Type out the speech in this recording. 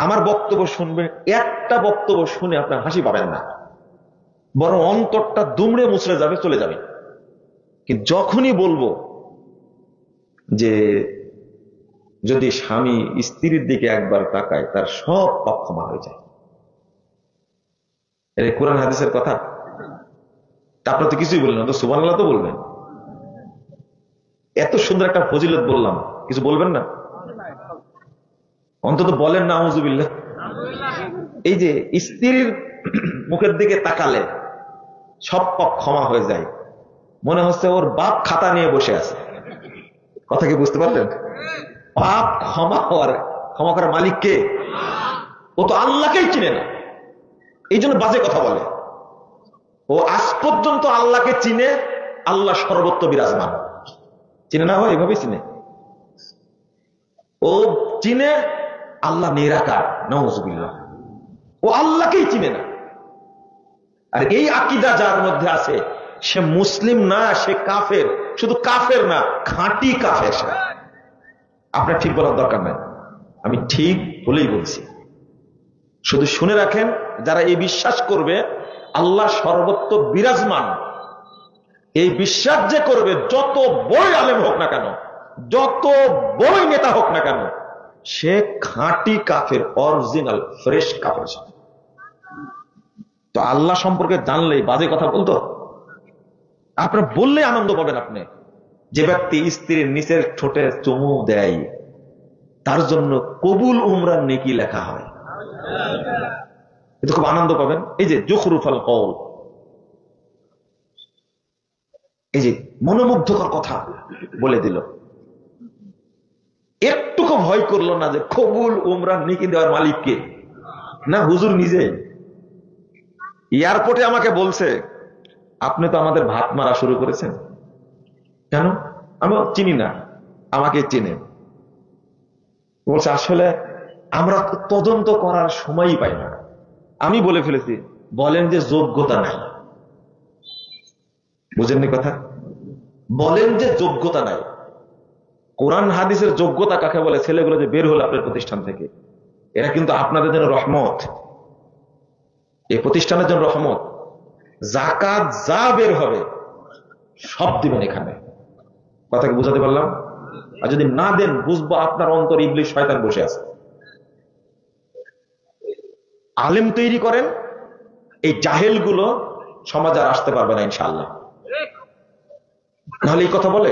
আমার বক্তব্য শুনবেন, একটা বক্তব্য শুনে আপনার হাসি পাবেন না, বরং অন্তরটা দুমড়ে মুচড়ে যাবে, চলে যাবে। কিন্তু যখনই বলবো যে যদি স্বামী স্ত্রীর দিকে একবার তাকায় তার সব পাপ ক্ষমা হয়ে যায়, এটা কোরআন হাদিসের কথা। আপনার তো কিছুই বললেন না, তো সুবহানাল্লাহ তো বলবেন। এত সুন্দর একটা ফজিলত বললাম, কিছু বলবেন না? অন্তত বলেন না আউযুবিল্লাহ। এই যে স্ত্রীর মুখের দিকে তাকালে সব পাপ ক্ষমা হয়ে যায়, মনে হচ্ছে ওর বাপ খাতা নিয়ে বসে আছে। কথা কি বুঝতে পারলেন? পাপ ক্ষমা করার মালিক কে? ও তো আল্লাহকেই চিনে না, এই জন্য বাজে কথা বলে। ও আজ পর্যন্ত আল্লাহকে চিনে, আল্লাহ সর্বত্র বিরাজমান। চিনে না হয় এভাবেই চিনে। ও চিনে আল্লাহ নিরাকার, নাউযুবিল্লাহ। ও আল্লাহকেই চিনে না। আর এই আকীদা যার মধ্যে আছে, সে মুসলিম না, সে কাফের। শুধু কাফের না, খাঁটি কাফের। আপনার ঠিক বলার দরকার নাই, আমি ঠিক বলেই বলছি। শুধু শুনে রাখেন, যারা এই বিশ্বাস করবে আল্লাহ সর্বত্র বিরাজমান, এই বিশ্বাস যে করবে, যত বড় আলেম হোক না কেন, যত বড় নেতা হোক না কেন, সে খাঁটি কাফের, অরিজিনাল ফ্রেশ কাফের। তো আল্লাহ সম্পর্কে জানলেই বাজে কথা বলতো? আপনার বললে আনন্দ পাবেন। আপনি যে ব্যক্তি স্ত্রীর নিচের ঠোঁটে চুমু দেয়, তার জন্য কবুল উমরার নেকি লেখা হয়, এটা খুব আনন্দ পাবেন। এই যে যুখরুফাল কওল, এই যে মনোমুগ্ধকর কথা বলে দিল, একটুকু ভয় করলো না যে কবুল উমরার নেকি দেওয়ার মালিক কে? না, হুজুর নিজে। এয়ারপোর্টে আমাকে বলছে, আপনি তো আমাদের ভাত মারা শুরু করেছেন। কেন? আমি চিনি না, আমাকে চিনে। বলছে আসলে আমরা তদন্ত করার সময়ই পাই না। আমি বলে ফেলেছি, বলেন যে যোগ্যতা নাই। বুঝেননি কথা? বলেন যে যোগ্যতা নাই। কোরআন হাদিসের যোগ্যতা কাকে বলে? ছেলেগুলো যে বের হলো আপনার প্রতিষ্ঠান থেকে, এরা কিন্তু আপনাদের জন্য রহমত। এই প্রতিষ্ঠানের জন্য রহমত। যাকাত যা বের হবে সব দিবেন এখানে। কথা কি বুঝাতে পারলাম? আর যদি না দেন, বুঝবো আপনার অন্তর ইবলিস শয়তান বসে আছে। আলেম তৈরি করেন, এই জাহেল গুলো সমাজে আর আসতে পারবে না ইনশাআল্লাহ। নাহলে এই কথা বলে